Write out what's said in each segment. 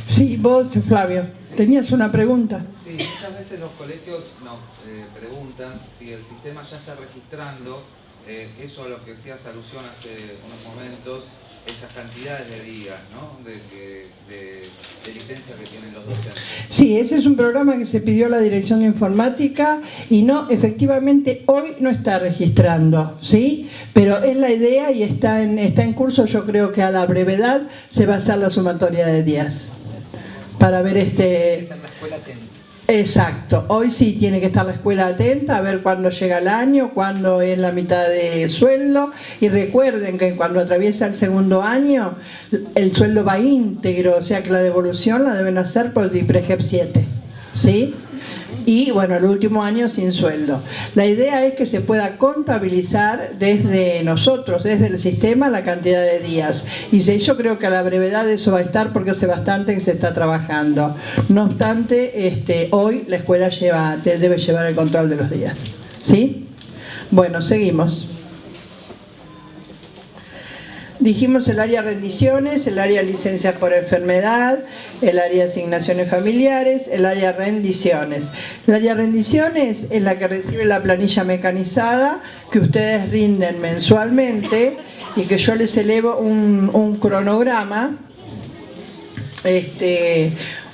Sí, vos, Flavio, tenías una pregunta. Sí, muchas veces los colegios nos preguntan si el sistema ya está registrando eso a lo que hacías alusión hace unos momentos, esas cantidades de días, ¿no? de licencia que tienen los docentes. Sí, ese es un programa que se pidió a la Dirección de Informática y no, efectivamente hoy no está registrando, ¿sí? Pero es la idea y está en curso. Yo creo que a la brevedad se va a hacer la sumatoria de días para ver Está en la escuela atenta. Exacto, hoy sí tiene que estar la escuela atenta a ver cuándo llega el año, cuándo es la mitad de sueldo, y recuerden que cuando atraviesa el segundo año el sueldo va íntegro, o sea que la devolución la deben hacer por DIPREGEP 7, ¿sí? Y bueno, el último año sin sueldo. La idea es que se pueda contabilizar desde nosotros, desde el sistema, la cantidad de días. Y yo creo que a la brevedad eso va a estar porque hace bastante que se está trabajando. No obstante, hoy la escuela debe llevar el control de los días. ¿Sí? Bueno, seguimos. Dijimos el área rendiciones, el área licencias por enfermedad, el área asignaciones familiares, el área rendiciones. El área rendiciones es la que recibe la planilla mecanizada que ustedes rinden mensualmente y que yo les elevo un cronograma.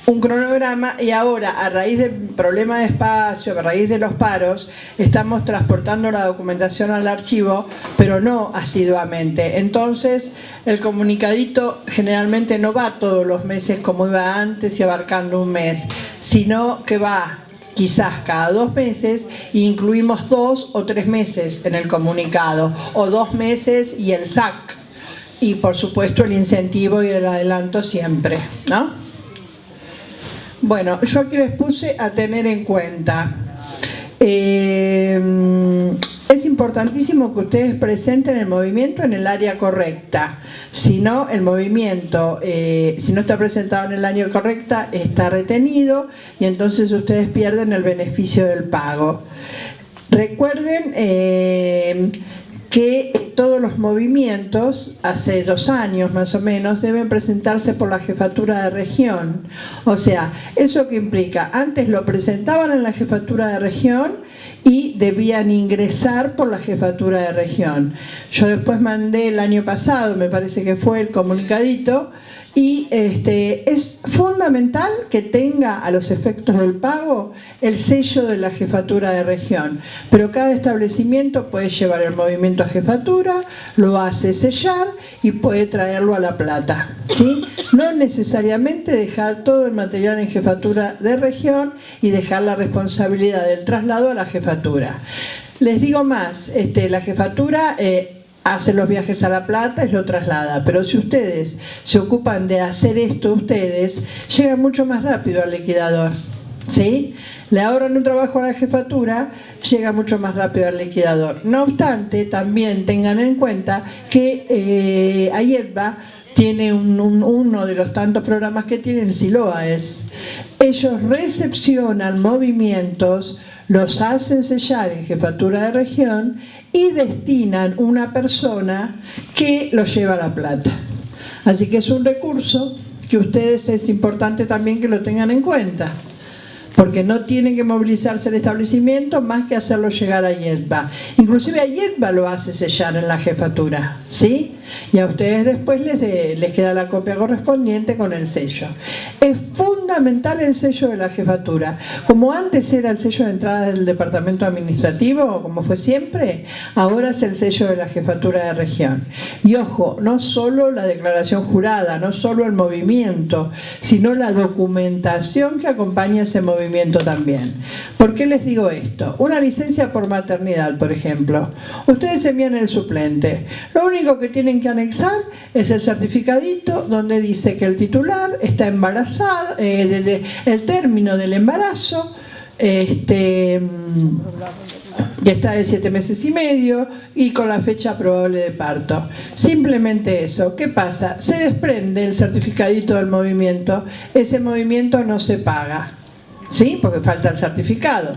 Un cronograma, y ahora a raíz del problema de espacio, a raíz de los paros, estamos transportando la documentación al archivo, pero no asiduamente. Entonces el comunicadito generalmente no va todos los meses como iba antes y abarcando un mes, sino que va quizás cada 2 meses e incluimos 2 o 3 meses en el comunicado, o 2 meses y el SAC, y por supuesto el incentivo y el adelanto siempre, ¿no? Bueno, yo aquí les puse a tener en cuenta. Es importantísimo que ustedes presenten el movimiento en el área correcta. Si no, el movimiento, si no está presentado en el área correcta, está retenido y entonces ustedes pierden el beneficio del pago. Recuerden que todos los movimientos, hace 2 años más o menos, deben presentarse por la jefatura de región. O sea, ¿eso qué implica? Antes lo presentaban en la jefatura de región y debían ingresar por la jefatura de región. Yo después mandé el año pasado, me parece que fue el comunicadito, y es fundamental que tenga a los efectos del pago el sello de la jefatura de región, pero cada establecimiento puede llevar el movimiento a jefatura, lo hace sellar y puede traerlo a La Plata, ¿sí? No necesariamente dejar todo el material en jefatura de región y dejar la responsabilidad del traslado a la jefatura. Les digo más, la jefatura hace los viajes a La Plata y lo traslada, pero si ustedes se ocupan de hacer esto ustedes, llegan mucho más rápido al liquidador, ¿sí? Le ahorran un trabajo a la jefatura, llega mucho más rápido al liquidador. No obstante, también tengan en cuenta que AIEDBA tiene uno de los tantos programas que tienen, SILOA es. Ellos recepcionan movimientos, los hacen sellar en jefatura de región y destinan una persona que los lleva a La Plata. Así que es un recurso que ustedes es importante también que lo tengan en cuenta, porque no tienen que movilizarse el establecimiento más que hacerlo llegar a AIEDBA. Inclusive AIEDBA lo hace sellar en la jefatura, ¿sí? Y a ustedes después les queda la copia correspondiente con el sello. Es fundamental el sello de la jefatura. Como antes era el sello de entrada del departamento administrativo, como fue siempre, ahora es el sello de la jefatura de región. Y ojo, no solo la declaración jurada, no solo el movimiento, sino la documentación que acompaña ese movimiento también. ¿Por qué les digo esto? Una licencia por maternidad, por ejemplo. Ustedes envían el suplente. Lo único que tienen que anexar es el certificadito donde dice que el titular está embarazado, desde el término del embarazo, que está de 7 meses y medio y con la fecha probable de parto. Simplemente eso. ¿Qué pasa? Se desprende el certificadito del movimiento, ese movimiento no se paga, ¿sí? Porque falta el certificado.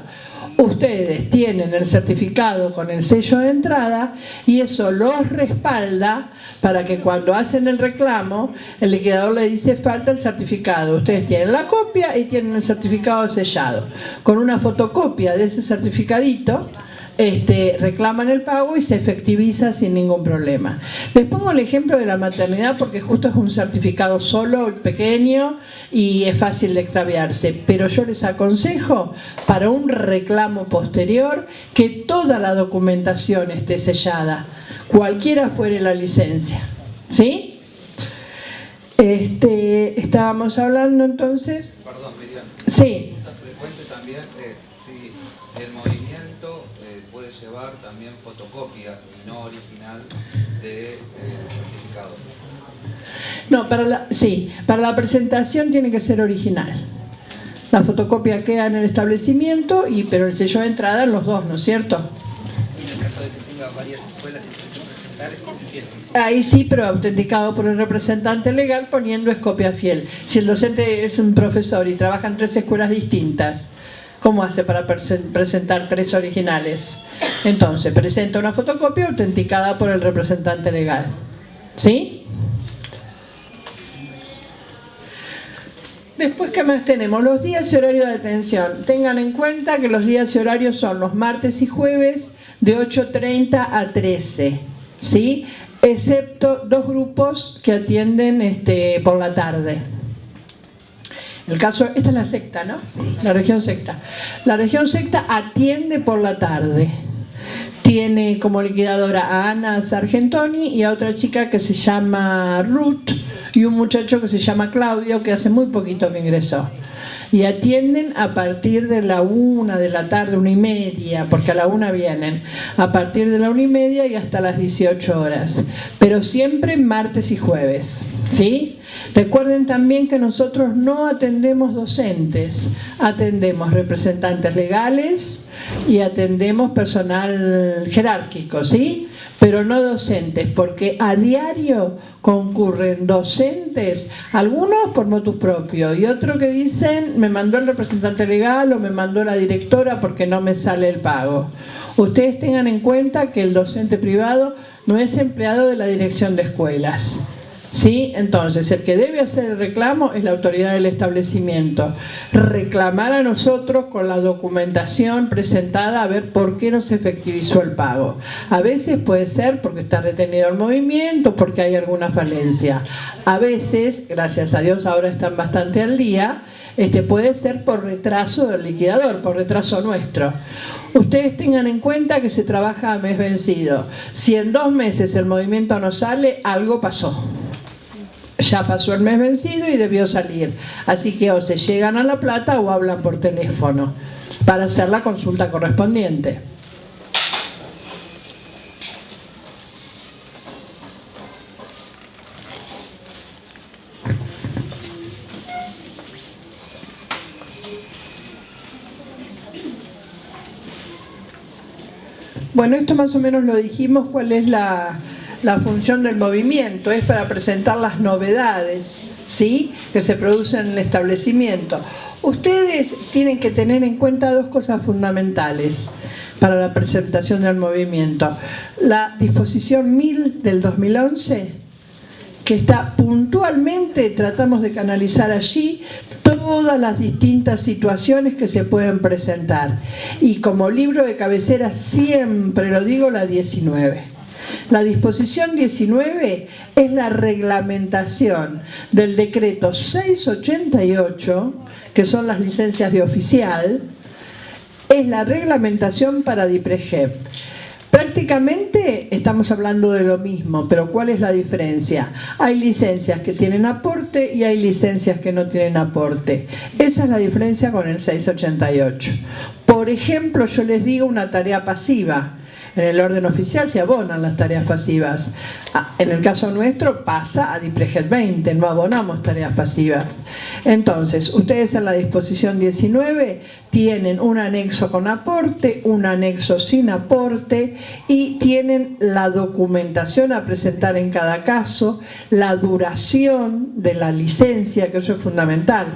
ustedes tienen el certificado con el sello de entrada y eso los respalda para que cuando hacen el reclamo, el liquidador le dice falta el certificado. Ustedes tienen la copia y tienen el certificado sellado. Con una fotocopia de ese certificadito, reclaman el pago y se efectiviza sin ningún problema. Les pongo el ejemplo de la maternidad porque justo es un certificado solo, pequeño y es fácil de extraviarse, pero yo les aconsejo para un reclamo posterior que toda la documentación esté sellada, cualquiera fuere la licencia, ¿sí? Estábamos hablando entonces... Perdón, Miriam. Sí. Otra frecuente también es si el movimiento puede llevar también fotocopia y no original de certificado. No, para la presentación tiene que ser original. La fotocopia queda en el establecimiento, pero el sello de entrada en los dos, ¿no es cierto? En el caso de que tenga varias escuelas y tenga que presentar, es copia fiel. Ahí sí, pero autenticado por el representante legal poniendo es copia fiel. Si el docente es un profesor y trabaja en 3 escuelas distintas, ¿cómo hace para presentar 3 originales? Entonces, presenta una fotocopia autenticada por el representante legal. ¿Sí? Después, ¿qué más tenemos? Los días y horario de atención. Tengan en cuenta que los días y horarios son los martes y jueves de 8:30 a 13, ¿sí? Excepto 2 grupos que atienden por la tarde. El caso, esta es la secta, ¿no? La región secta. La región secta atiende por la tarde. Tiene como liquidadora a Ana Sargentoni y a otra chica que se llama Ruth y un muchacho que se llama Claudio, que hace muy poquito que ingresó. Y atienden a partir de la 1 de la tarde, 1:30, porque a la 1 vienen, a partir de la 1:30 y hasta las 18 horas, pero siempre martes y jueves, ¿sí? Recuerden también que nosotros no atendemos docentes, atendemos representantes legales y atendemos personal jerárquico, ¿sí? Pero no docentes, porque a diario concurren docentes, algunos por motus propio y otros que dicen me mandó el representante legal o me mandó la directora porque no me sale el pago. Ustedes tengan en cuenta que el docente privado no es empleado de la dirección de escuelas, ¿sí? Entonces, el que debe hacer el reclamo es la autoridad del establecimiento. Reclamar a nosotros con la documentación presentada a ver por qué no se efectivizó el pago. A veces puede ser porque está retenido el movimiento, porque hay alguna falencia. A veces, gracias a Dios ahora están bastante al día, puede ser por retraso del liquidador, por retraso nuestro. Ustedes tengan en cuenta que se trabaja a mes vencido. Si en 2 meses el movimiento no sale, algo pasó. Ya pasó el mes vencido y debió salir. Así que o se llegan a La Plata o hablan por teléfono para hacer la consulta correspondiente. Bueno, esto más o menos lo dijimos, cuál es la función del movimiento, es para presentar las novedades, ¿sí?, que se producen en el establecimiento. Ustedes tienen que tener en cuenta 2 cosas fundamentales para la presentación del movimiento. La disposición 1000 del 2011, que está puntualmente, tratamos de canalizar allí todas las distintas situaciones que se pueden presentar. Y como libro de cabecera siempre lo digo, la 19. La disposición 19 es la reglamentación del decreto 688, que son las licencias de oficial, es la reglamentación para DIPREJEP. Prácticamente estamos hablando de lo mismo, pero ¿cuál es la diferencia? Hay licencias que tienen aporte y hay licencias que no tienen aporte. Esa es la diferencia con el 688. Por ejemplo, yo les digo una tarea pasiva. En el orden oficial se abonan las tareas pasivas. En el caso nuestro pasa a DIPREJEP 20, no abonamos tareas pasivas. Entonces, ustedes en la disposición 19 tienen un anexo con aporte, un anexo sin aporte y tienen la documentación a presentar en cada caso, la duración de la licencia, que eso es fundamental,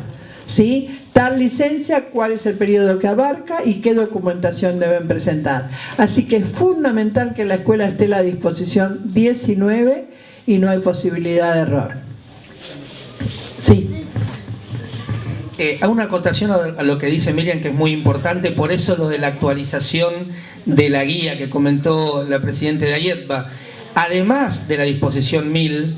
¿sí? tal licencia, cuál es el periodo que abarca y qué documentación deben presentar. Así que es fundamental que la escuela esté a la disposición 19 y no hay posibilidad de error. Sí. Hago una acotación a lo que dice Miriam, que es muy importante, por eso lo de la actualización de la guía que comentó la presidenta de AYETBA. Además de la disposición 1000,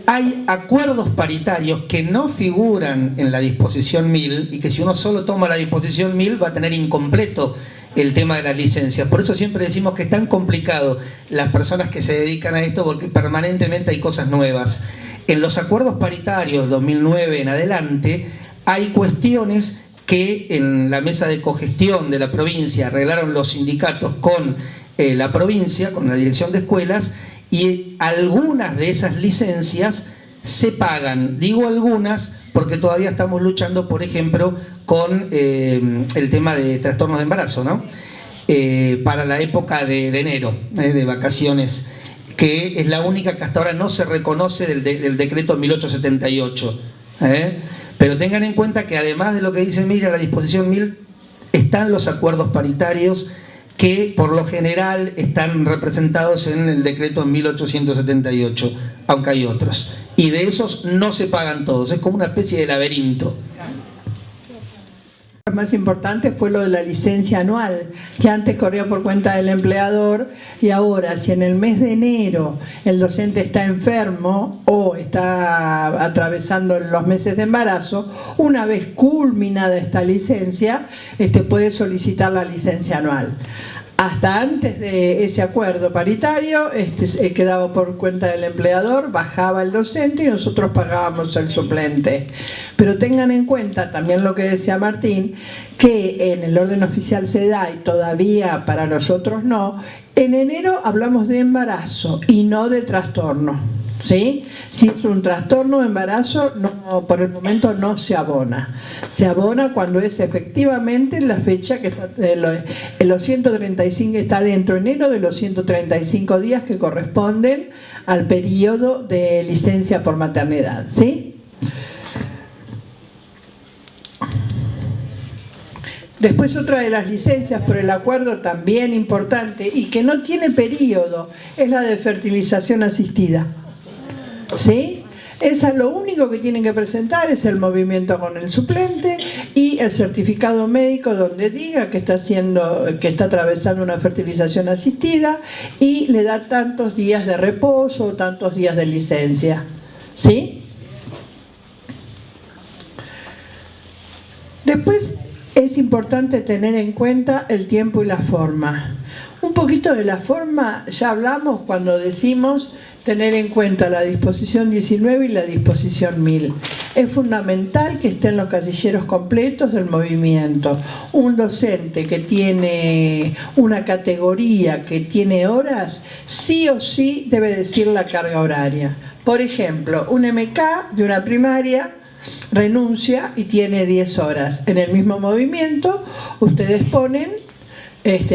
hay acuerdos paritarios que no figuran en la disposición 1000 y que si uno solo toma la disposición 1000 va a tener incompleto el tema de las licencias. Por eso siempre decimos que es tan complicado las personas que se dedican a esto, porque permanentemente hay cosas nuevas. En los acuerdos paritarios 2009 en adelante hay cuestiones que en la mesa de cogestión de la provincia arreglaron los sindicatos con la provincia, con la dirección de escuelas, y algunas de esas licencias se pagan. Digo algunas porque todavía estamos luchando, por ejemplo, con el tema de trastornos de embarazo, ¿no? Para la época de enero, de vacaciones, que es la única que hasta ahora no se reconoce del decreto 1878. Pero tengan en cuenta que además de lo que dice Miriam, la disposición 1000, están los acuerdos paritarios que por lo general están representados en el decreto 1878, aunque hay otros. Y de esos no se pagan todos, es como una especie de laberinto. Lo más importante fue lo de la licencia anual, que antes corría por cuenta del empleador, y ahora si en el mes de enero el docente está enfermo o está atravesando los meses de embarazo, una vez culminada esta licencia, puede solicitar la licencia anual. Hasta antes de ese acuerdo paritario, quedaba por cuenta del empleador, bajaba el docente y nosotros pagábamos el suplente. Pero tengan en cuenta también lo que decía Martín, que en el orden oficial se da y todavía para nosotros no. En enero hablamos de embarazo y no de trastorno, ¿sí? Si es un trastorno de embarazo, no, por el momento no se abona. Se abona cuando es efectivamente la fecha que está, los 135 está dentro de enero de los 135 días que corresponden al periodo de licencia por maternidad, ¿sí? Después otra de las licencias por el acuerdo también importante y que no tiene periodo es la de fertilización asistida. ¿Sí? Esa lo único que tienen que presentar es el movimiento con el suplente y el certificado médico donde diga que está atravesando una fertilización asistida y le da tantos días de reposo o tantos días de licencia. ¿Sí? Después es importante tener en cuenta el tiempo y la forma. Un poquito de la forma ya hablamos cuando decimos tener en cuenta la disposición 19 y la disposición 1000. Es fundamental que estén los casilleros completos del movimiento. Un docente que tiene una categoría, que tiene horas, sí o sí debe decir la carga horaria. Por ejemplo, un MK de una primaria renuncia y tiene 10 horas. En el mismo movimiento, ustedes ponen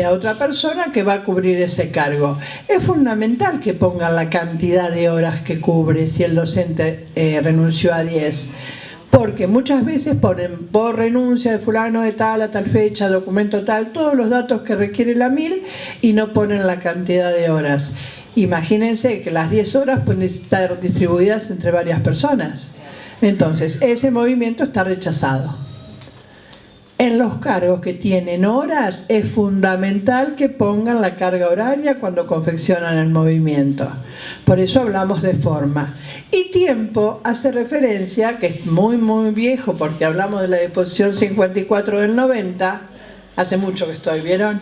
a otra persona que va a cubrir ese cargo. Es fundamental que pongan la cantidad de horas que cubre si el docente renunció a 10, porque muchas veces ponen por renuncia de fulano de tal a tal fecha, documento tal, todos los datos que requiere la 1000 y no ponen la cantidad de horas. Imagínense que las 10 horas pueden estar distribuidas entre varias personas. Entonces, ese movimiento está rechazado. En los cargos que tienen horas es fundamental que pongan la carga horaria cuando confeccionan el movimiento. Por eso hablamos de forma. Y tiempo hace referencia, que es muy muy viejo porque hablamos de la disposición 54 del 90, hace mucho que estoy, ¿vieron?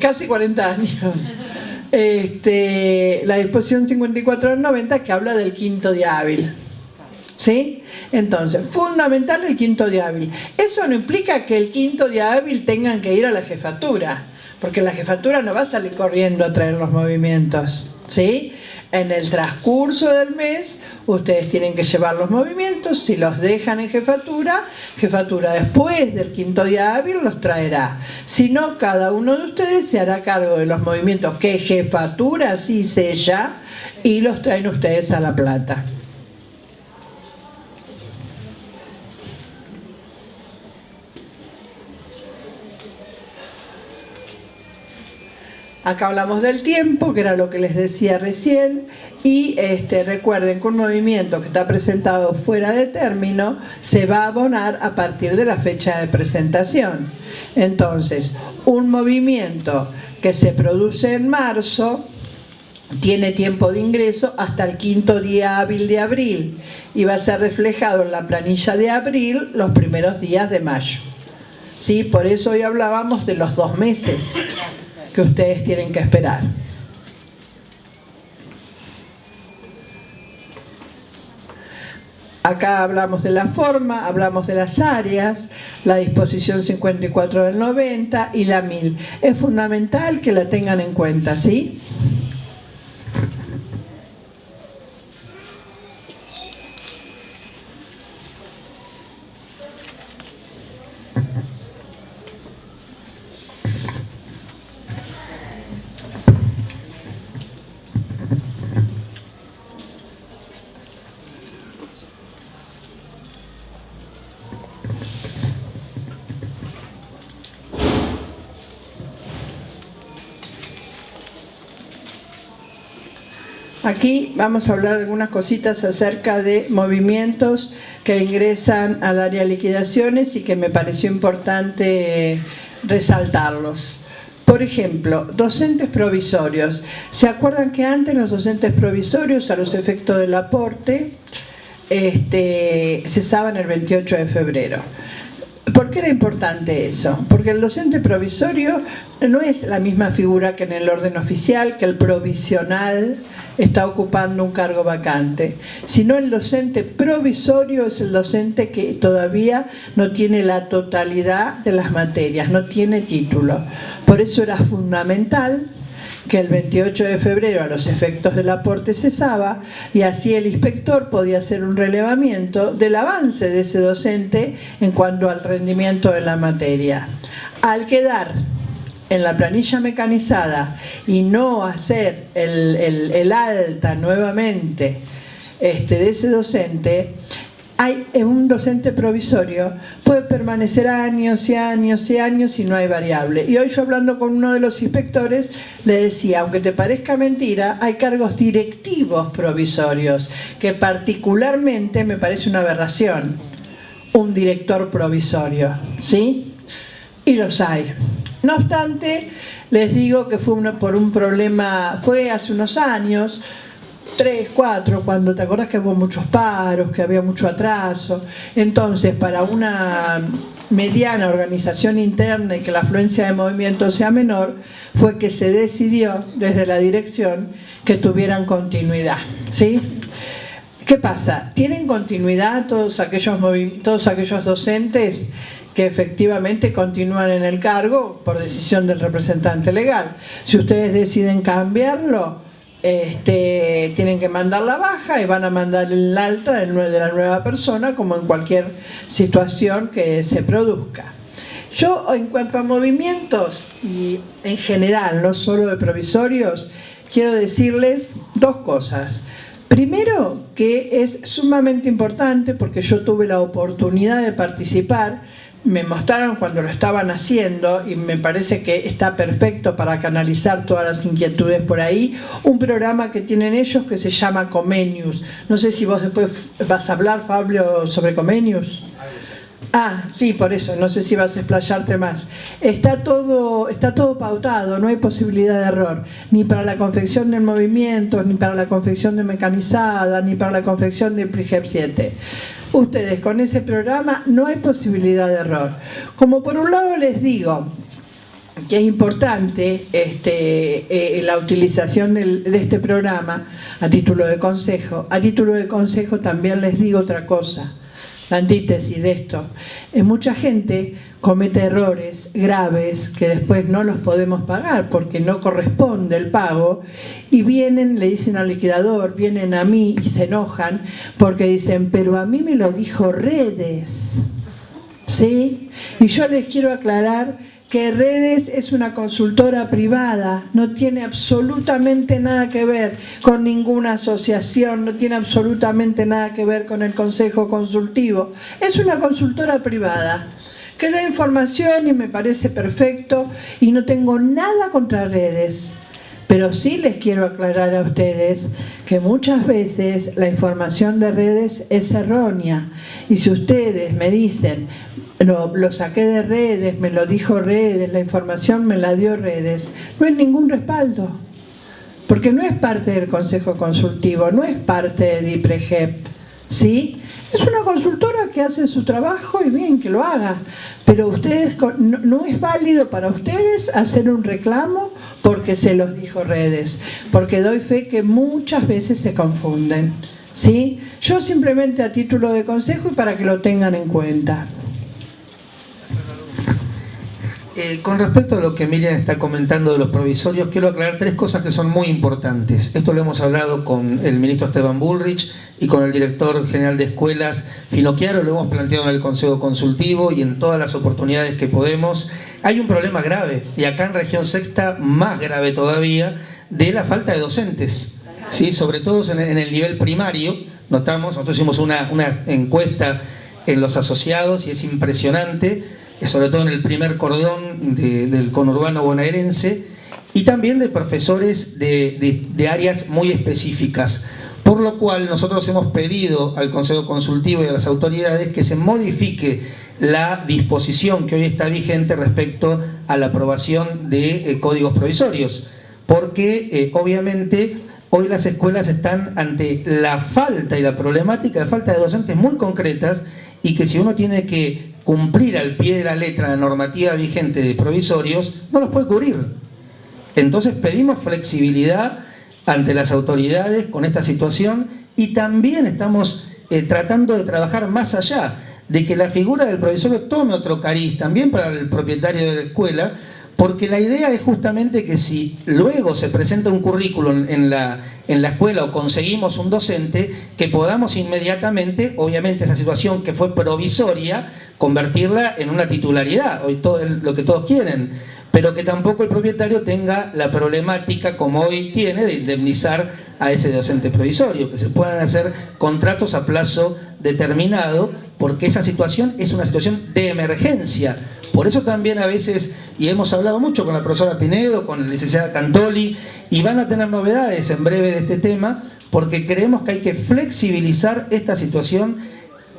Casi 40 años. La disposición 54 del 90 que habla del quinto día hábil. ¿Sí? Entonces, fundamental el quinto día hábil. Eso no implica que el quinto día hábil tengan que ir a la jefatura, porque la jefatura no va a salir corriendo a traer los movimientos, ¿sí? En el transcurso del mes, ustedes tienen que llevar los movimientos. Si los dejan en jefatura, jefatura después del quinto día hábil los traerá. Si no, cada uno de ustedes se hará cargo de los movimientos que jefatura sí sella y los traen ustedes a La Plata. Acá hablamos del tiempo, que era lo que les decía recién, y recuerden que un movimiento que está presentado fuera de término se va a abonar a partir de la fecha de presentación. Entonces, un movimiento que se produce en marzo tiene tiempo de ingreso hasta el 5º día hábil de abril y va a ser reflejado en la planilla de abril los primeros días de mayo. ¿Sí? Por eso hoy hablábamos de los 2 meses que ustedes tienen que esperar. Acá hablamos de la forma, hablamos de las áreas, la disposición 54 del 90 y la 1000. Es fundamental que la tengan en cuenta, ¿sí? Aquí vamos a hablar algunas cositas acerca de movimientos que ingresan al área de liquidaciones y que me pareció importante resaltarlos. Por ejemplo, docentes provisorios. ¿Se acuerdan que antes los docentes provisorios, a los efectos del aporte, cesaban el 28 de febrero? ¿Por qué era importante eso? Porque el docente provisorio no es la misma figura que en el orden oficial, que el provisional está ocupando un cargo vacante, sino el docente provisorio es el docente que todavía no tiene la totalidad de las materias, no tiene título. Por eso era fundamental que el 28 de febrero a los efectos del aporte cesaba y así el inspector podía hacer un relevamiento del avance de ese docente en cuanto al rendimiento de la materia. Al quedar en la planilla mecanizada y no hacer el alta nuevamente de ese docente, un docente provisorio puede permanecer años y años y años y no hay variable. Y hoy yo hablando con uno de los inspectores le decía, aunque te parezca mentira, hay cargos directivos provisorios, que particularmente me parece una aberración, un director provisorio, ¿sí? Y los hay. No obstante, les digo que fue por un problema, fue hace unos años, 3, 4, cuando te acordás que hubo muchos paros, que había mucho atraso. Entonces, para una mediana organización interna y que la afluencia de movimiento sea menor, fue que se decidió desde la dirección que tuvieran continuidad, ¿sí? ¿Qué pasa? ¿Tienen continuidad todos aquellos docentes que efectivamente continúan en el cargo por decisión del representante legal? Si ustedes deciden cambiarlo, tienen que mandar la baja y van a mandar el alta de la nueva persona, como en cualquier situación que se produzca. Yo, en cuanto a movimientos, y en general, no solo de provisorios, quiero decirles 2 cosas. Primero, que es sumamente importante, porque yo tuve la oportunidad de participar, me mostraron cuando lo estaban haciendo y me parece que está perfecto para canalizar todas las inquietudes por ahí, un programa que tienen ellos que se llama Comenius. No sé si vos después vas a hablar, Pablo, sobre Comenius. Ah, sí, por eso, no sé si vas a explayarte más. Está todo pautado, no hay posibilidad de error, ni para la confección de movimientos, ni para la confección de mecanizada, ni para la confección de PRIGEP 7. Ustedes con ese programa no hay posibilidad de error. Como por un lado les digo que es importante la utilización de este programa a título de consejo también les digo otra cosa, la antítesis de esto. Mucha gente comete errores graves que después no los podemos pagar porque no corresponde el pago y vienen, le dicen al liquidador, vienen a mí y se enojan porque dicen, pero a mí me lo dijo Redes, ¿sí? Y yo les quiero aclarar que Redes es una consultora privada, no tiene absolutamente nada que ver con ninguna asociación, no tiene absolutamente nada que ver con el Consejo Consultivo, es una consultora privada. que da información y me parece perfecto y no tengo nada contra redes. Pero sí les quiero aclarar a ustedes que muchas veces la información de redes es errónea. Y si ustedes me dicen, lo saqué de redes, me lo dijo redes, la información me la dio redes, no es ningún respaldo. Porque no es parte del Consejo Consultivo, no es parte de DIPREGEP, ¿sí? Es una consultora que hace su trabajo y bien, que lo haga. Pero ustedes, no es válido para ustedes hacer un reclamo porque se los dijo redes. Porque doy fe que muchas veces se confunden, ¿sí? Yo simplemente a título de consejo y para que lo tengan en cuenta. Con respecto a lo que Miriam está comentando de los provisorios, quiero aclarar 3 cosas que son muy importantes. Esto lo hemos hablado con el ministro Esteban Bullrich y con el director general de escuelas, Finocchiaro, lo hemos planteado en el Consejo Consultivo y en todas las oportunidades que podemos. Hay un problema grave, y acá en Región Sexta más grave todavía, de la falta de docentes, ¿sí? Sobre todo en el nivel primario. Nosotros hicimos una encuesta en los asociados y es impresionante, sobre todo en el primer cordón del conurbano bonaerense, y también de profesores de áreas muy específicas. Por lo cual nosotros hemos pedido al Consejo Consultivo y a las autoridades que se modifique la disposición que hoy está vigente respecto a la aprobación de códigos provisorios, porque obviamente hoy las escuelas están ante la falta y la problemática de falta de docentes muy concretas, y que si uno tiene que cumplir al pie de la letra la normativa vigente de provisorios, no los puede cubrir. Entonces pedimos flexibilidad ante las autoridades con esta situación, y también estamos tratando de trabajar más allá, de que la figura del provisorio tome otro cariz también para el propietario de la escuela, porque la idea es justamente que si luego se presenta un currículum en la escuela o conseguimos un docente, que podamos inmediatamente, obviamente esa situación que fue provisoria, convertirla en una titularidad, hoy todo lo que todos quieren, pero que tampoco el propietario tenga la problemática como hoy tiene de indemnizar a ese docente provisorio, que se puedan hacer contratos a plazo determinado, porque esa situación es una situación de emergencia. Por eso también a veces, y hemos hablado mucho con la profesora Pinedo, con la licenciada Cantoli, y van a tener novedades en breve de este tema, porque creemos que hay que flexibilizar esta situación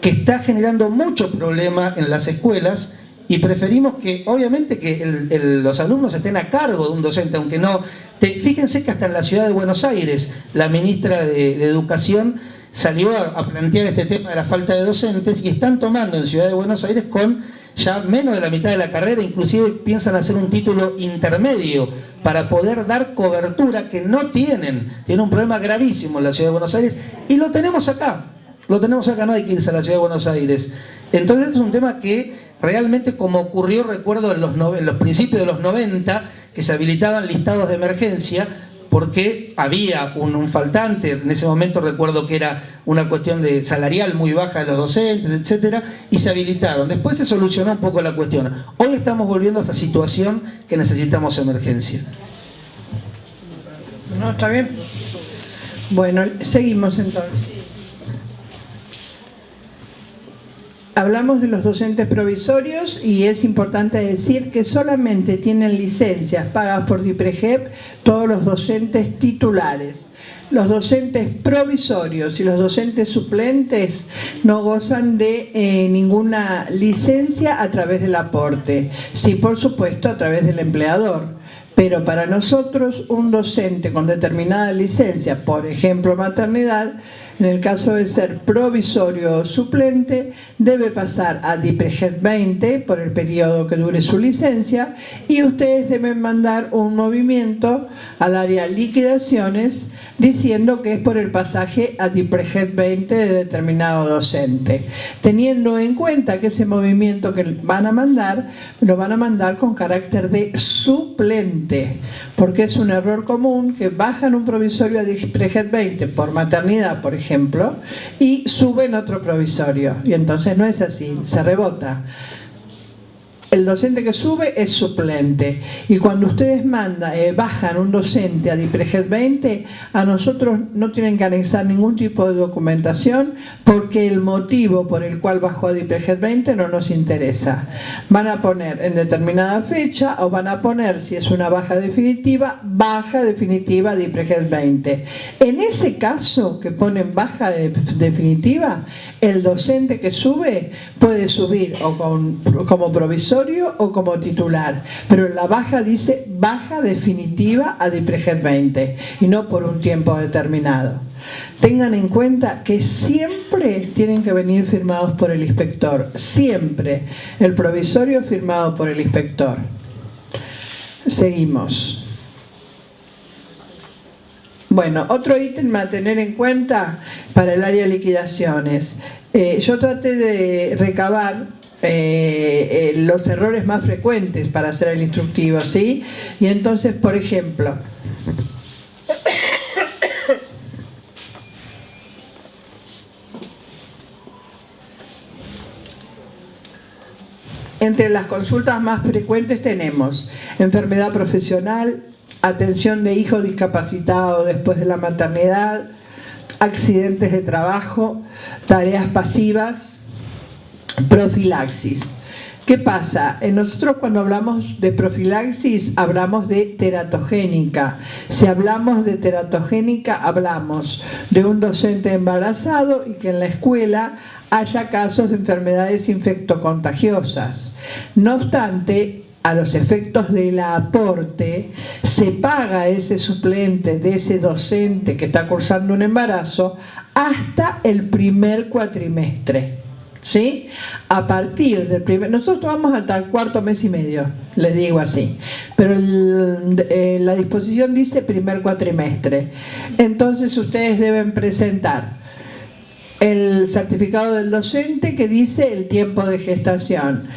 que está generando mucho problema en las escuelas, y preferimos que, obviamente, que los alumnos estén a cargo de un docente, aunque no... Fíjense que hasta en la ciudad de Buenos Aires, la ministra de Educación salió a plantear este tema de la falta de docentes, y están tomando en Ciudad de Buenos Aires con ya menos de la mitad de la carrera, inclusive piensan hacer un título intermedio para poder dar cobertura que no tienen. Tiene un problema gravísimo en la Ciudad de Buenos Aires, y lo tenemos acá, no hay que irse a la Ciudad de Buenos Aires. Entonces es un tema que realmente, como ocurrió, recuerdo, en los principios de los 90, que se habilitaban listados de emergencia, porque había un faltante, en ese momento recuerdo que era una cuestión de salarial muy baja de los docentes, etcétera, y se habilitaron. Después se solucionó un poco la cuestión. Hoy estamos volviendo a esa situación que necesitamos emergencia. No, está bien. Bueno, seguimos entonces. Hablamos de los docentes provisorios, y es importante decir que solamente tienen licencias pagas por DIPREGEP todos los docentes titulares. Los docentes provisorios y los docentes suplentes no gozan de ninguna licencia a través del aporte. Sí, por supuesto, a través del empleador. Pero para nosotros, un docente con determinada licencia, por ejemplo maternidad, en el caso de ser provisorio o suplente, debe pasar a DIPREGEP 20 por el periodo que dure su licencia, y ustedes deben mandar un movimiento al área liquidaciones diciendo que es por el pasaje a DIPREGEP 20 de determinado docente, teniendo en cuenta que ese movimiento que van a mandar, lo van a mandar con carácter de suplente, porque es un error común que bajan un provisorio a DIPREGEP 20 por maternidad, por ejemplo, y suben otro provisorio, y entonces no es así, se rebota. el docente que sube es suplente. Y cuando ustedes bajan un docente a DIPREGED 20, a nosotros no tienen que anexar ningún tipo de documentación porque el motivo por el cual bajó a DIPREGED 20 no nos interesa. Van a poner en determinada fecha o van a poner, si es una baja definitiva a DIPREGED 20. En ese caso que ponen baja definitiva, el docente que sube puede subir o como provisorio o como titular, pero la baja dice baja definitiva a DIPREGED 20 y no por un tiempo determinado. Tengan en cuenta que siempre tienen que venir firmados por el inspector, siempre el provisorio firmado por el inspector. Seguimos. Bueno, otro ítem a tener en cuenta para el área de liquidaciones. Yo traté de recabar los errores más frecuentes para hacer el instructivo, ¿sí? Y entonces, por ejemplo, entre las consultas más frecuentes tenemos enfermedad profesional, atención de hijo discapacitado después de la maternidad, accidentes de trabajo, tareas pasivas, profilaxis. ¿Qué pasa? Nosotros cuando hablamos de profilaxis hablamos de teratogénica. Si hablamos de teratogénica hablamos de un docente embarazado y que en la escuela haya casos de enfermedades infectocontagiosas. No obstante, a los efectos del aporte, se paga ese suplente de ese docente que está cursando un embarazo hasta el primer cuatrimestre. ¿Sí? A partir del nosotros vamos hasta el cuarto mes y medio, les digo así, pero la disposición dice primer cuatrimestre. Entonces ustedes deben presentar el certificado del docente que dice el tiempo de gestación,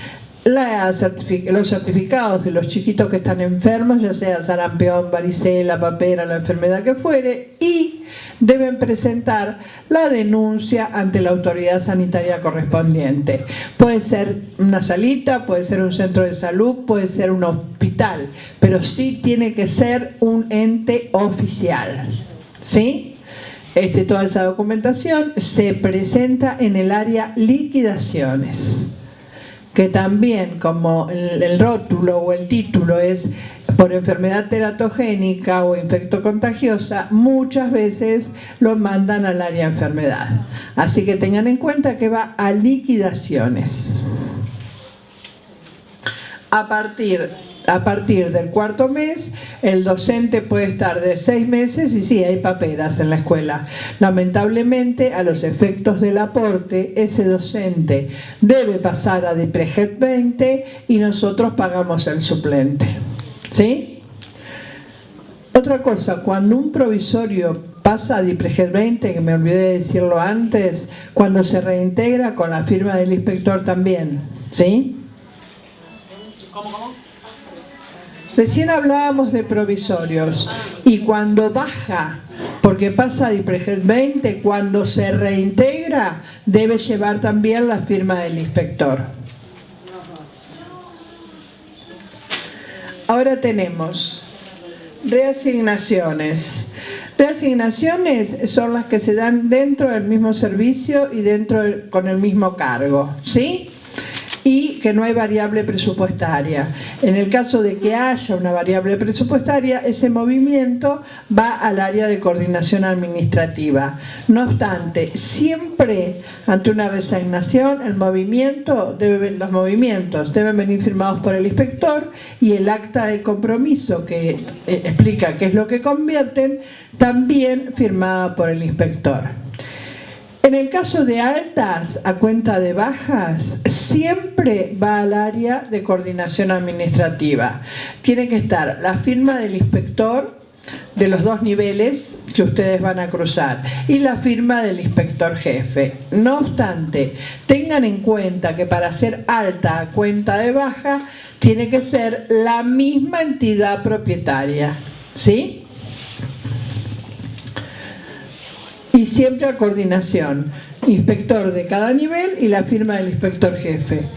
los certificados de los chiquitos que están enfermos, ya sea sarampión, varicela, papera, la enfermedad que fuere, y deben presentar la denuncia ante la autoridad sanitaria correspondiente. Puede ser una salita, puede ser un centro de salud, puede ser un hospital, pero sí tiene que ser un ente oficial, ¿sí? Toda esa documentación se presenta en el área liquidaciones, que también, como el rótulo o el título es por enfermedad teratogénica o infectocontagiosa, muchas veces lo mandan al área de enfermedad. Así que tengan en cuenta que va a liquidaciones. A partir del cuarto mes, el docente puede estar de 6 meses y sí, hay paperas en la escuela. Lamentablemente, a los efectos del aporte, ese docente debe pasar a DIPREGED 20 y nosotros pagamos el suplente. ¿Sí? Otra cosa, cuando un provisorio pasa a DIPREGED 20, que me olvidé de decirlo antes, cuando se reintegra con la firma del inspector también. ¿Sí? ¿Cómo? Recién hablábamos de provisorios y cuando baja, porque pasa a DIPREGED 20, cuando se reintegra debe llevar también la firma del inspector. Ahora tenemos reasignaciones. Reasignaciones son las que se dan dentro del mismo servicio y con el mismo cargo, ¿sí? Y que no hay variable presupuestaria. En el caso de que haya una variable presupuestaria, ese movimiento va al área de coordinación administrativa. No obstante, siempre ante una reasignación, los movimientos deben venir firmados por el inspector y el acta de compromiso que explica qué es lo que convierten, también firmada por el inspector. En el caso de altas a cuenta de bajas, siempre va al área de coordinación administrativa. Tiene que estar la firma del inspector de los 2 niveles que ustedes van a cruzar y la firma del inspector jefe. No obstante, tengan en cuenta que para hacer alta a cuenta de baja, tiene que ser la misma entidad propietaria, ¿sí? Y siempre a coordinación, inspector de cada nivel y la firma del inspector jefe.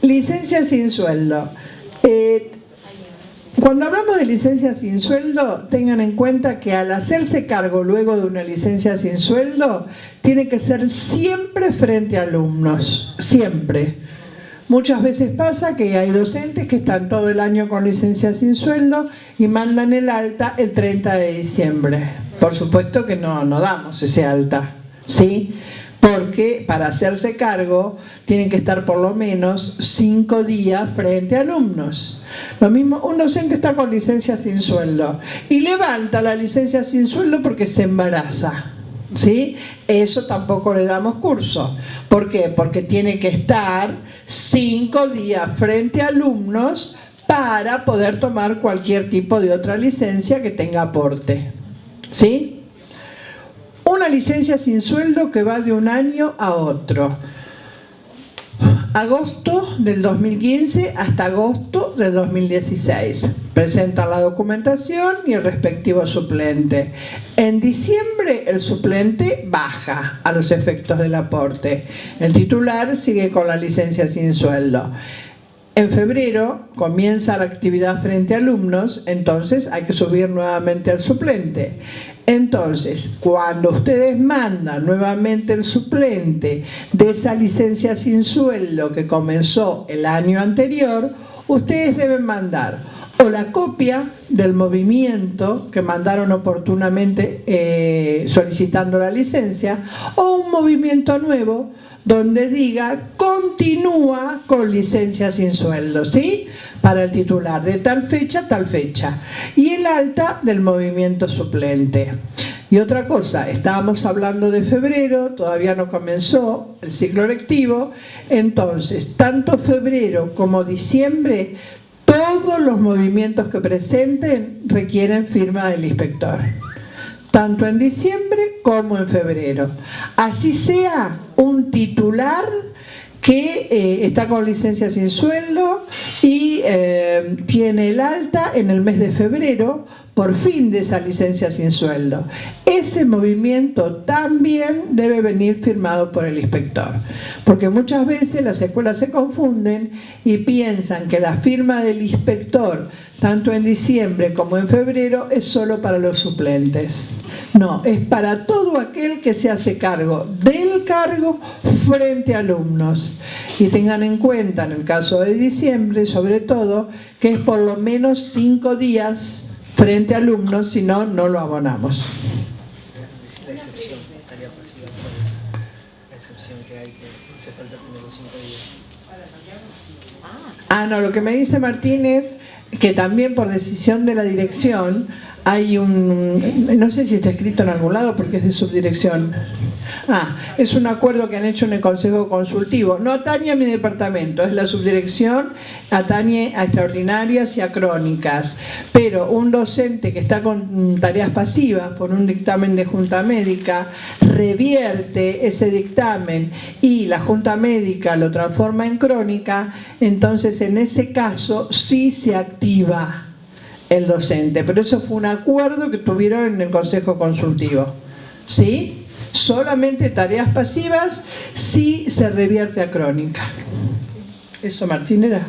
Licencia sin sueldo. Cuando hablamos de licencia sin sueldo, tengan en cuenta que al hacerse cargo luego de una licencia sin sueldo, tiene que ser siempre frente a alumnos, siempre. Muchas veces pasa que hay docentes que están todo el año con licencia sin sueldo y mandan el alta el 30 de diciembre. Por supuesto que no damos ese alta, ¿sí? Porque para hacerse cargo tienen que estar por lo menos 5 días frente a alumnos. Lo mismo, un docente está con licencia sin sueldo y levanta la licencia sin sueldo porque se embaraza, ¿sí? Eso tampoco le damos curso. ¿Por qué? Porque tiene que estar 5 días frente a alumnos para poder tomar cualquier tipo de otra licencia que tenga aporte, ¿sí? Una licencia sin sueldo que va de un año a otro. Agosto del 2015 hasta agosto del 2016. Presentan la documentación y el respectivo suplente. En diciembre el suplente baja a los efectos del aporte. El titular sigue con la licencia sin sueldo. En febrero comienza la actividad frente a alumnos, entonces hay que subir nuevamente al suplente. Entonces, cuando ustedes mandan nuevamente el suplente de esa licencia sin sueldo que comenzó el año anterior, ustedes deben mandar o la copia del movimiento que mandaron oportunamente solicitando la licencia, o un movimiento nuevo donde diga continúa con licencia sin sueldo, ¿sí? Para el titular, de tal fecha, y el alta del movimiento suplente. Y otra cosa, estábamos hablando de febrero, todavía no comenzó el ciclo lectivo, entonces tanto febrero como diciembre, todos los movimientos que presenten requieren firma del inspector, tanto en diciembre como en febrero. Así sea un titular que está con licencia sin sueldo y tiene el alta en el mes de febrero por fin de esa licencia sin sueldo. Ese movimiento también debe venir firmado por el inspector, porque muchas veces las escuelas se confunden y piensan que la firma del inspector, tanto en diciembre como en febrero, es solo para los suplentes. No, es para todo aquel que se hace cargo del cargo frente a alumnos. Y tengan en cuenta, en el caso de diciembre, sobre todo, que es por lo menos 5 días frente a alumnos, si no, no lo abonamos. La excepción, tarea pasiva, la excepción que hay, que hace falta tener los 5 días. No, lo que me dice Martín es que también por decisión de la dirección hay no sé si está escrito en algún lado porque es de subdirección. Es un acuerdo que han hecho en el Consejo Consultivo. No atañe a mi departamento, es la subdirección, atañe a extraordinarias y a crónicas. Pero un docente que está con tareas pasivas por un dictamen de Junta Médica, revierte ese dictamen y la Junta Médica lo transforma en crónica, entonces en ese caso sí se activa el docente, pero eso fue un acuerdo que tuvieron en el Consejo Consultivo, ¿sí? Solamente tareas pasivas sí se revierte a crónica. ¿Eso, Martín, era?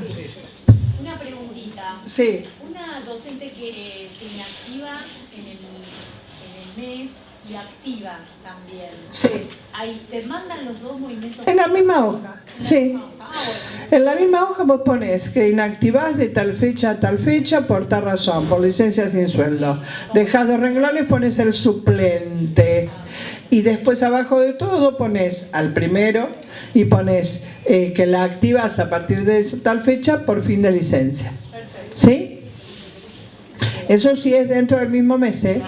Una preguntita. Sí. Una docente que se inactiva en el mes y activa también. Sí. Ahí, ¿se mandan los dos movimientos? En la misma hoja, sí. En la misma hoja vos ponés que inactivás de tal fecha a tal fecha por tal razón, por licencia sin sueldo. Dejás 2 renglones, pones el suplente. Y después abajo de todo pones al primero y pones que la activas a partir de tal fecha por fin de licencia. ¿Sí? Eso sí es dentro del mismo mes, ¿eh?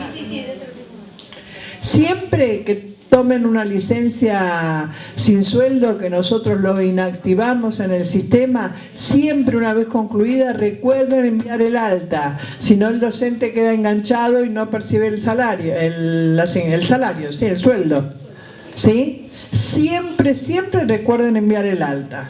Siempre que tomen una licencia sin sueldo, que nosotros lo inactivamos en el sistema, siempre una vez concluida recuerden enviar el alta, si no el docente queda enganchado y no percibe el salario, el salario, sí, el sueldo, ¿sí? Siempre recuerden enviar el alta.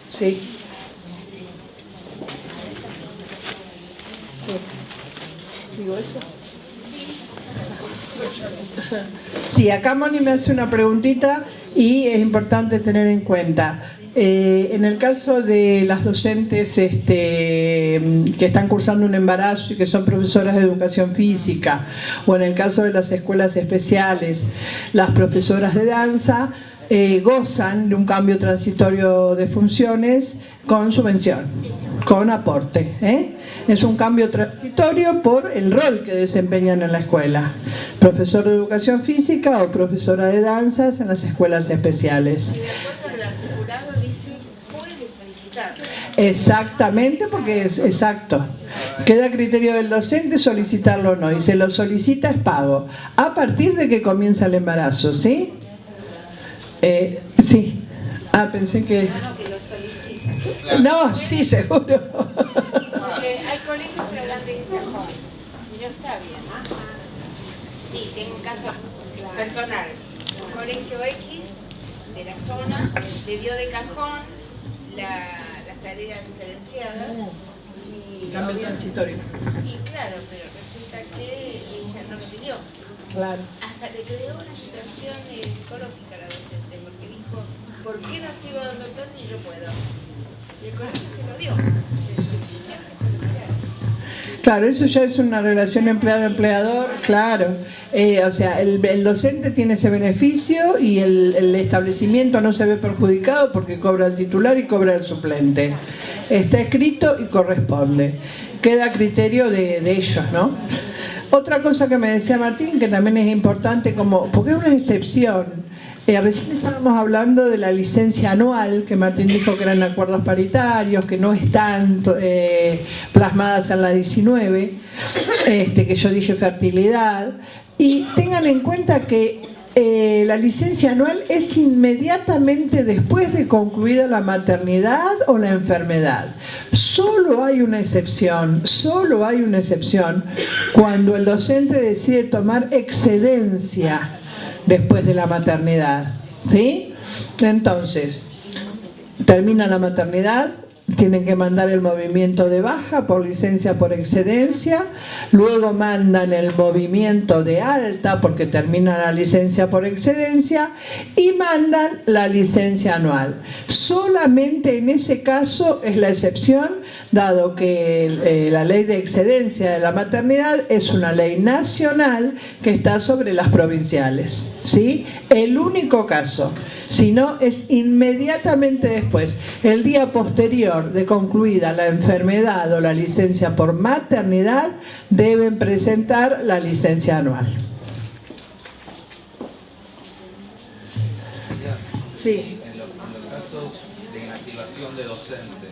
Sí. Digo eso. Sí, acá Moni me hace una preguntita y es importante tener en cuenta. En el caso de las docentes que están cursando un embarazo y que son profesoras de educación física, o en el caso de las escuelas especiales, las profesoras de danza gozan de un cambio transitorio de funciones con subvención, con aporte. Es un cambio transitorio por el rol que desempeñan en la escuela. Profesor de educación física o profesora de danzas en las escuelas especiales. Exactamente, porque es exacto. Queda a criterio del docente solicitarlo o no, y se lo solicita es pago a partir de que comienza el embarazo, ¿sí? Sí. Ah, pensé que... No, sí, seguro. Hay colegios que hablan de cajón y no está bien. Sí, tengo un caso personal. Un colegio X de la zona le dio de cajón las tareas diferenciadas. Cambio transitorio. Y claro, pero resulta que ella no lo pidió. Claro. Hasta le creó una situación psicológica a la docente, porque dijo, ¿por qué no sigo dando clases y yo puedo? Y el colegio se lo dio. Claro, eso ya es una relación empleado-empleador, claro. O sea, el docente tiene ese beneficio y el establecimiento no se ve perjudicado porque cobra el titular y cobra el suplente. Está escrito y corresponde. Queda a criterio de ellos, ¿no? Otra cosa que me decía Martín, que también es importante, porque es una excepción. Recién estábamos hablando de la licencia anual, que Martín dijo que eran acuerdos paritarios, que no están plasmadas en la 19, que yo dije fertilidad. Y tengan en cuenta que la licencia anual es inmediatamente después de concluida la maternidad o la enfermedad. Solo hay una excepción cuando el docente decide tomar excedencia después de la maternidad, ¿sí? Entonces, termina la maternidad, tienen que mandar el movimiento de baja por licencia por excedencia, luego mandan el movimiento de alta porque termina la licencia por excedencia y mandan la licencia anual. Solamente en ese caso es la excepción, dado que la ley de excedencia de la maternidad es una ley nacional que está sobre las provinciales, ¿sí? El único caso. Si no, es inmediatamente después, el día posterior de concluida la enfermedad o la licencia por maternidad, deben presentar la licencia anual. Sí. En los casos de inactivación de docentes,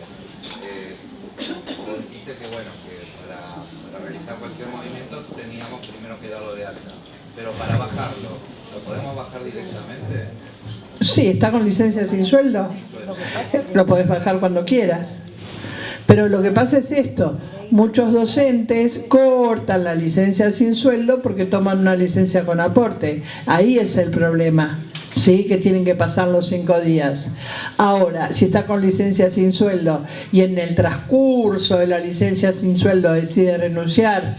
vos dijiste que bueno, que para realizar cualquier movimiento teníamos primero que darlo de alta, pero para bajarlo, ¿lo podemos bajar directamente? Sí, está con licencia sin sueldo. Lo podés bajar cuando quieras. Pero lo que pasa es esto, muchos docentes cortan la licencia sin sueldo porque toman una licencia con aporte. Ahí es el problema, ¿sí? Que tienen que pasar los 5 días. Ahora, si está con licencia sin sueldo y en el transcurso de la licencia sin sueldo decide renunciar,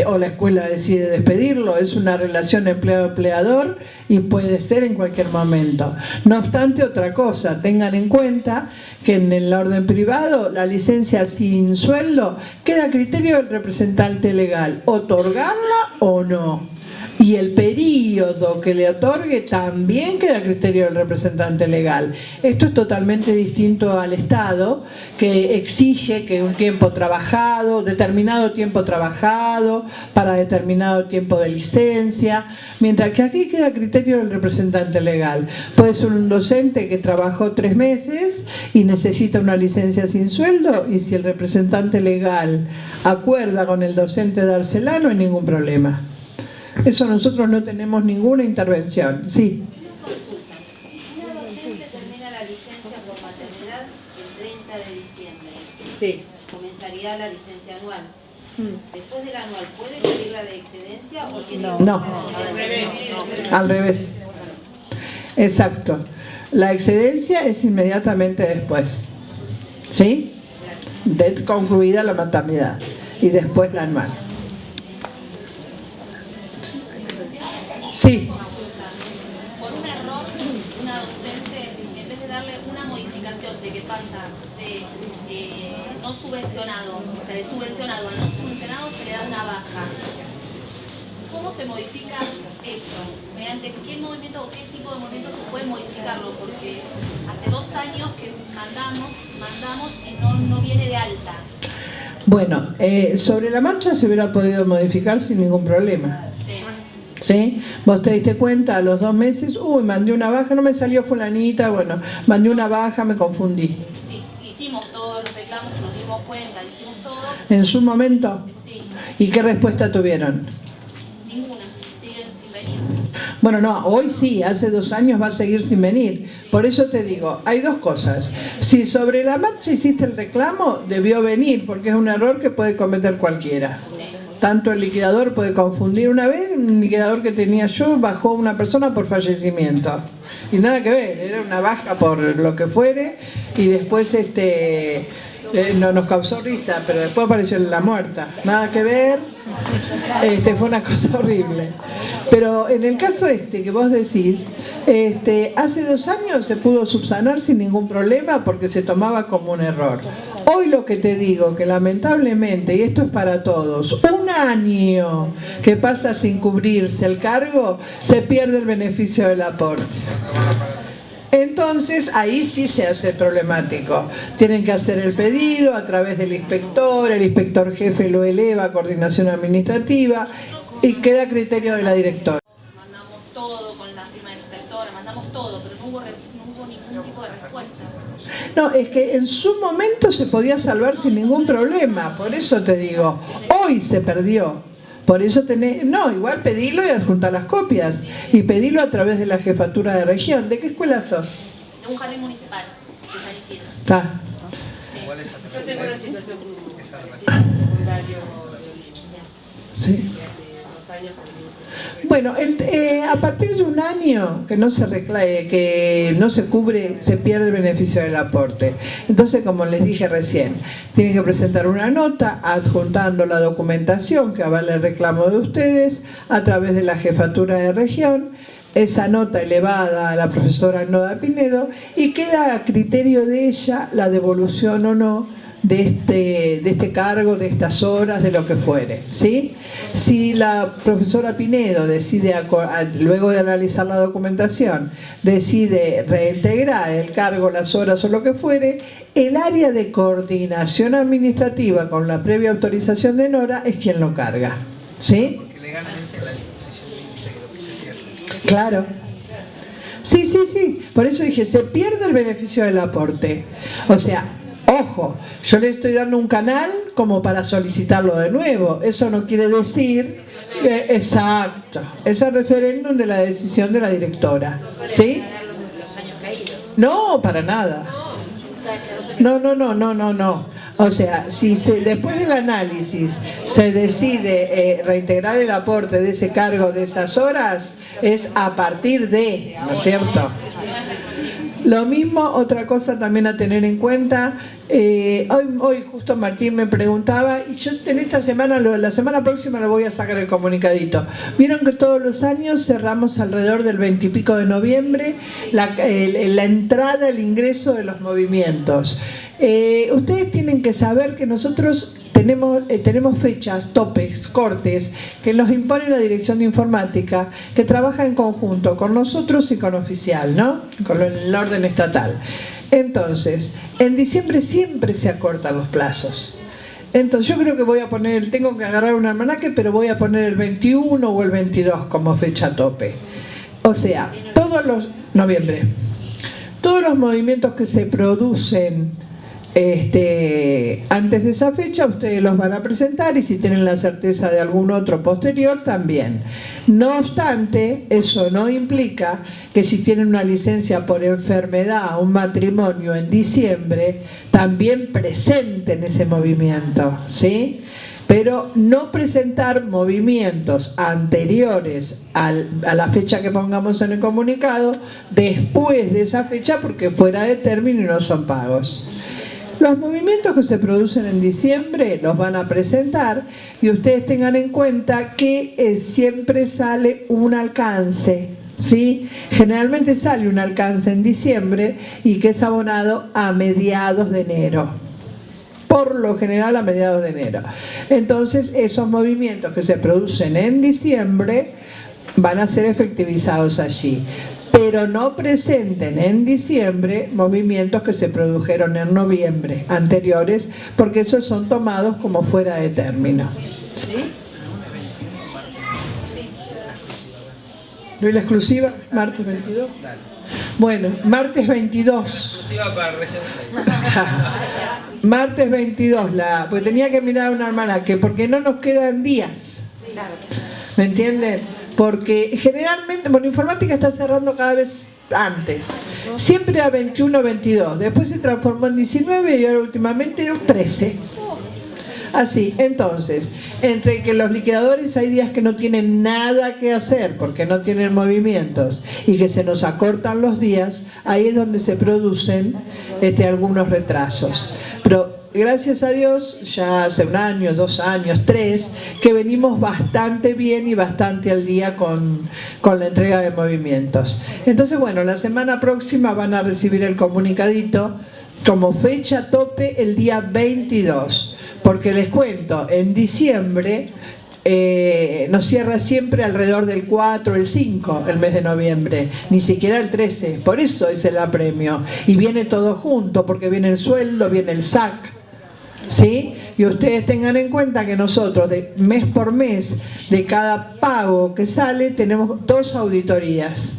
o la escuela decide despedirlo, es una relación empleado-empleador y puede ser en cualquier momento. No obstante, otra cosa, tengan en cuenta que en el orden privado la licencia sin sueldo queda a criterio del representante legal, otorgarla o no. Y el periodo que le otorgue también queda a criterio del representante legal. Esto es totalmente distinto al Estado, que exige que un tiempo trabajado, determinado tiempo trabajado, para determinado tiempo de licencia, mientras que aquí queda a criterio del representante legal. Puede ser un docente que trabajó 3 meses y necesita una licencia sin sueldo, y si el representante legal acuerda con el docente dársela, no hay ningún problema. Eso nosotros no tenemos ninguna intervención. Sí. Una docente termina la licencia por maternidad el 30 de diciembre. Sí. Comenzaría la licencia anual. Después del anual, ¿puede pedir la de excedencia o tiene que... No. Al revés. Exacto. La excedencia es inmediatamente después. ¿Sí? De concluida la maternidad. Y después la anual. Sí. Por un error, una docente, en vez de darle una modificación de que pasa de no subvencionado, o sea, de subvencionado a no subvencionado, se le da una baja. ¿Cómo se modifica eso? ¿Mediante qué movimiento o qué tipo de movimiento se puede modificarlo? Porque hace 2 años que mandamos y no viene de alta. Bueno, sobre la marcha se hubiera podido modificar sin ningún problema. Sí. ¿Sí? Vos te diste cuenta a los 2 meses, uy, mandé una baja, no me salió fulanita, bueno, mandé una baja, me confundí. Sí, hicimos todos los reclamos, nos dimos cuenta, hicimos todo. ¿En su momento? Sí, ¿Y qué respuesta tuvieron? ninguna, siguen sin venir. Bueno, no, hoy sí, hace 2 años va a seguir sin venir. Por eso te digo, hay 2 cosas. Si sobre la marcha hiciste el reclamo, debió venir, porque es un error que puede cometer cualquiera. Tanto el liquidador puede confundir. Una vez, un liquidador que tenía yo bajó una persona por fallecimiento. Y nada que ver, era una baja por lo que fuere, y después no nos causó risa, pero después apareció la muerta. Nada que ver, fue una cosa horrible. Pero en el caso que vos decís, hace 2 años se pudo subsanar sin ningún problema porque se tomaba como un error. Hoy lo que te digo, que lamentablemente, y esto es para todos, 1 año que pasa sin cubrirse el cargo, se pierde el beneficio del aporte. Entonces ahí sí se hace problemático. Tienen que hacer el pedido a través del inspector, el inspector jefe lo eleva a coordinación administrativa y queda a criterio de la directora. Mandamos todo con la firma del inspector, mandamos todo, pero no hubo ningún tipo de respuesta. No, es que en su momento se podía salvar sin ningún problema, por eso te digo, hoy se perdió. Por eso igual pedilo y adjuntar las copias. Y pedilo a través de la jefatura de región. ¿De qué escuela sos? De un jardín municipal, de San Isidro. Está. ¿Cuál es Yo tengo una situación secundario Sí. que hace 2 años que venimos haciendo. Bueno, a partir de 1 año que no se cubre, se pierde el beneficio del aporte. Entonces, como les dije recién, tienen que presentar una nota adjuntando la documentación que avala el reclamo de ustedes a través de la jefatura de región. Esa nota elevada a la profesora Noda Pinedo y queda a criterio de ella la devolución o no de este cargo, de estas horas, de lo que fuere, ¿sí? Si la profesora Pinedo decide, luego de analizar la documentación, decide reintegrar el cargo, las horas o lo que fuere, el área de coordinación administrativa con la previa autorización de Nora es quien lo carga, ¿sí? Porque legalmente la disposición dice que lo que se pierde. Claro. Sí. Por eso dije, se pierde el beneficio del aporte. O sea, ojo, yo le estoy dando un canal como para solicitarlo de nuevo. Eso no quiere decir exacto. Es el referéndum de la decisión de la directora. ¿Sí? No, para nada. No. O sea, si después del análisis se decide reintegrar el aporte de ese cargo, de esas horas, es a partir de, ¿no es cierto? Lo mismo, otra cosa también a tener en cuenta, hoy justo Martín me preguntaba, y yo en esta semana, la semana próxima le voy a sacar el comunicadito. Vieron que todos los años cerramos alrededor del 20 y pico de noviembre la entrada, el ingreso de los movimientos. Ustedes tienen que saber que nosotros tenemos fechas, topes, cortes, que nos impone la Dirección de Informática, que trabaja en conjunto con nosotros y con Oficial, ¿no? Con el orden estatal. Entonces, en diciembre siempre se acortan los plazos. Entonces, yo creo que tengo que agarrar un almanaque, pero voy a poner el 21 o el 22 como fecha tope. O sea, noviembre, todos los movimientos que se producen antes de esa fecha ustedes los van a presentar, y si tienen la certeza de algún otro posterior también. No obstante, eso no implica que si tienen una licencia por enfermedad, un matrimonio en diciembre, también presenten ese movimiento, ¿sí? Pero no presentar movimientos anteriores a la fecha que pongamos en el comunicado después de esa fecha, porque fuera de término y no son pagos. Los movimientos que se producen en diciembre los van a presentar y ustedes tengan en cuenta que siempre sale un alcance, ¿sí? Generalmente sale un alcance en diciembre y que es abonado a mediados de enero. Por lo general a mediados de enero. Entonces esos movimientos que se producen en diciembre van a ser efectivizados allí. Pero no presenten en diciembre movimientos que se produjeron en noviembre anteriores, porque esos son tomados como fuera de término. ¿Sí? ¿No es la exclusiva? ¿Martes 22? Bueno, martes 22. Exclusiva para región 6. Martes 22, pues tenía que mirar una almanaque, porque no nos quedan días. ¿Me entienden? Porque generalmente, bueno, informática está cerrando cada vez antes. Siempre a 21, 22. Después se transformó en 19 y ahora últimamente un 13. Así, entonces, entre que los liquidadores hay días que no tienen nada que hacer porque no tienen movimientos y que se nos acortan los días, ahí es donde se producen algunos retrasos. Pero gracias a Dios, ya hace 1 año, 2 años, 3, que venimos bastante bien y bastante al día con la entrega de movimientos. Entonces, bueno, la semana próxima van a recibir el comunicadito como fecha tope el día 22. Porque les cuento, en diciembre nos cierra siempre alrededor del 4, el 5, el mes de noviembre, ni siquiera el 13, por eso es el apremio. Y viene todo junto, porque viene el sueldo, viene el SAC, ¿sí? Y ustedes tengan en cuenta que nosotros, de mes por mes, de cada pago que sale, tenemos 2 auditorías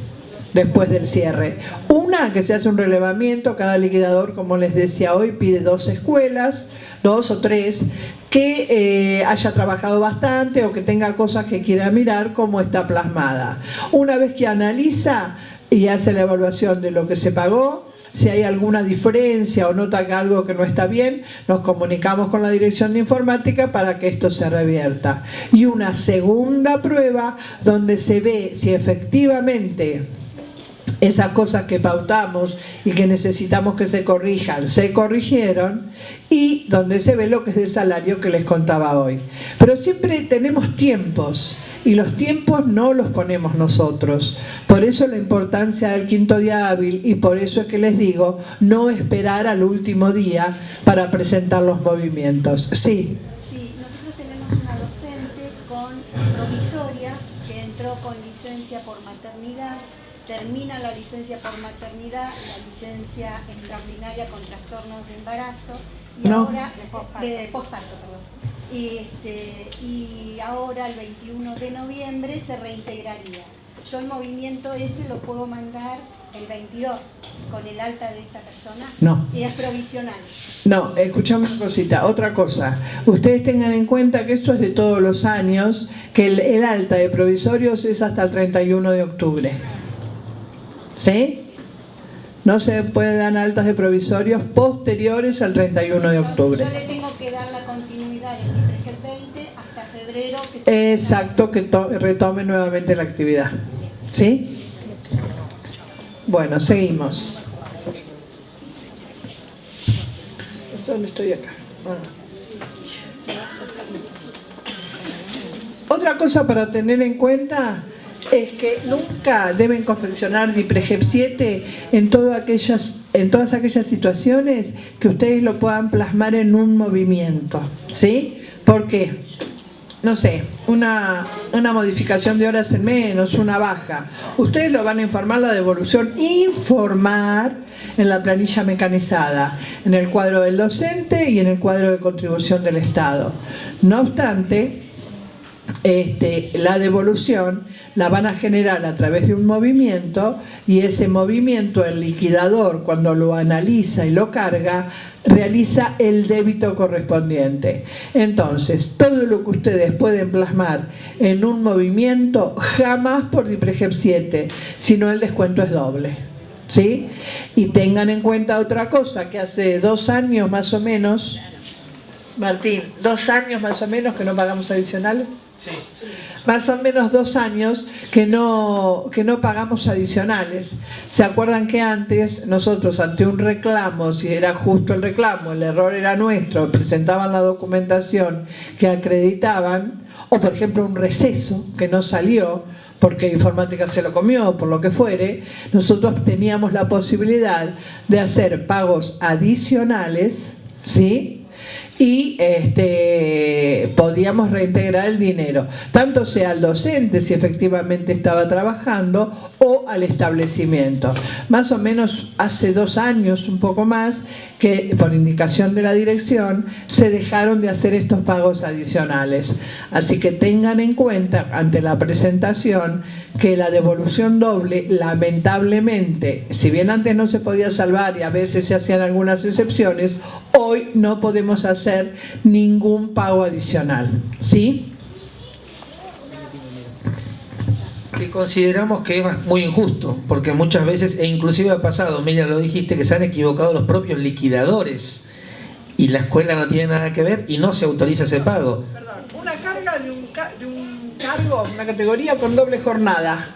después del cierre. Una, que se hace un relevamiento, cada liquidador, como les decía hoy, pide 2 escuelas, 2 o 3, que haya trabajado bastante o que tenga cosas que quiera mirar cómo está plasmada. Una vez que analiza y hace la evaluación de lo que se pagó, si hay alguna diferencia o nota que algo que no está bien, nos comunicamos con la dirección de informática para que esto se revierta. Y una segunda prueba donde se ve si efectivamente esas cosas que pautamos y que necesitamos que se corrijan, se corrigieron, y donde se ve lo que es el salario que les contaba hoy. Pero siempre tenemos tiempos, y los tiempos no los ponemos nosotros. Por eso la importancia del 5.º día hábil, y por eso es que les digo, no esperar al último día para presentar los movimientos. Sí. Sí, nosotros tenemos una docente con provisoria que entró con licencia por maternidad, termina la licencia por maternidad, la licencia extraordinaria con trastornos de embarazo y ahora de posparto, perdón. Y ahora el 21 de noviembre se reintegraría. Yo el movimiento ese lo puedo mandar el 22 con el alta de esta persona. No. Y es provisional. No, escuchame una cosita, otra cosa. Ustedes tengan en cuenta que esto es de todos los años, que el alta de provisorios es hasta el 31 de octubre. ¿Sí? No se pueden dar altas de provisorios posteriores al 31 de octubre. Yo le tengo que dar la continuidad entre el 20 hasta febrero. Que exacto, que retome nuevamente la actividad. ¿Sí? Bueno, seguimos. ¿Dónde estoy acá? Otra cosa para tener en cuenta es que nunca deben confeccionar DIPREGEP 7 en todas aquellas situaciones que ustedes lo puedan plasmar en un movimiento, ¿sí? ¿Por qué? No sé, una modificación de horas en menos, una baja. Ustedes lo van a informar la devolución, informar en la planilla mecanizada, en el cuadro del docente y en el cuadro de contribución del Estado. No obstante, la devolución la van a generar a través de un movimiento, y ese movimiento el liquidador, cuando lo analiza y lo carga, realiza el débito correspondiente. Entonces, todo lo que ustedes pueden plasmar en un movimiento, jamás por DIPREGEP 7, sino el descuento es doble, ¿sí? Y tengan en cuenta otra cosa, que hace 2 años más o menos, Martín, 2 años más o menos que no pagamos adicionales. Sí. Más o menos 2 años que no pagamos adicionales. ¿Se acuerdan que antes nosotros ante un reclamo, si era justo el reclamo, el error era nuestro, presentaban la documentación que acreditaban, o por ejemplo un receso que no salió porque informática se lo comió, por lo que fuere, nosotros teníamos la posibilidad de hacer pagos adicionales, ¿sí? Y podíamos reintegrar el dinero, tanto sea al docente si efectivamente estaba trabajando o al establecimiento. Más o menos hace 2 años, un poco más, que por indicación de la dirección se dejaron de hacer estos pagos adicionales. Así que tengan en cuenta ante la presentación que la devolución doble, lamentablemente, si bien antes no se podía salvar y a veces se hacían algunas excepciones, hoy no podemos hacer ningún pago adicional, ¿sí? Que consideramos que es muy injusto, porque muchas veces, e inclusive ha pasado, Miriam lo dijiste, que se han equivocado los propios liquidadores y la escuela no tiene nada que ver y no se autoriza ese pago. Perdón, una carga de un cargo, una categoría con doble jornada,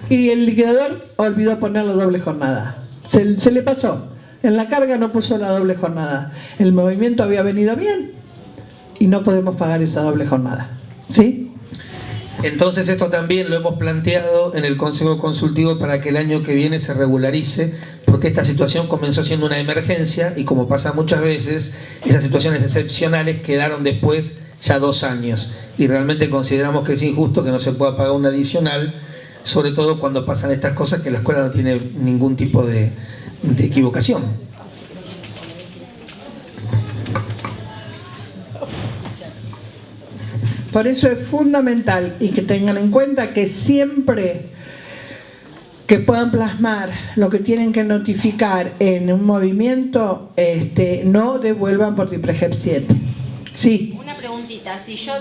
y el liquidador olvidó poner la doble jornada. Se le pasó. En la carga no puso la doble jornada. El movimiento había venido bien y no podemos pagar esa doble jornada, ¿sí? Entonces esto también lo hemos planteado en el Consejo Consultivo para que el año que viene se regularice, porque esta situación comenzó siendo una emergencia y como pasa muchas veces, esas situaciones excepcionales quedaron después ya 2 años y realmente consideramos que es injusto que no se pueda pagar un adicional, sobre todo cuando pasan estas cosas que la escuela no tiene ningún tipo de equivocación. Por eso es fundamental y que tengan en cuenta que siempre que puedan plasmar lo que tienen que notificar en un movimiento, no devuelvan por DIPREJEP 7. Sí. Una preguntita, si yo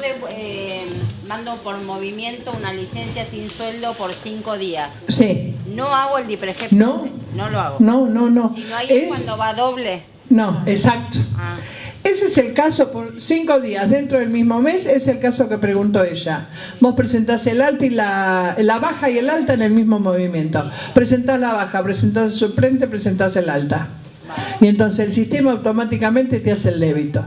mando por movimiento una licencia sin sueldo por 5 días, Sí. ¿no hago el DIPREJEP? No. No lo hago. No. Si no, ahí es cuando va doble. No, exacto. Ah. Ese es el caso por 5 días dentro del mismo mes, es el caso que preguntó ella. Vos presentás el alta y la baja y el alta en el mismo movimiento. Presentás la baja, presentás el suplente, presentás el alta. Y entonces el sistema automáticamente te hace el débito.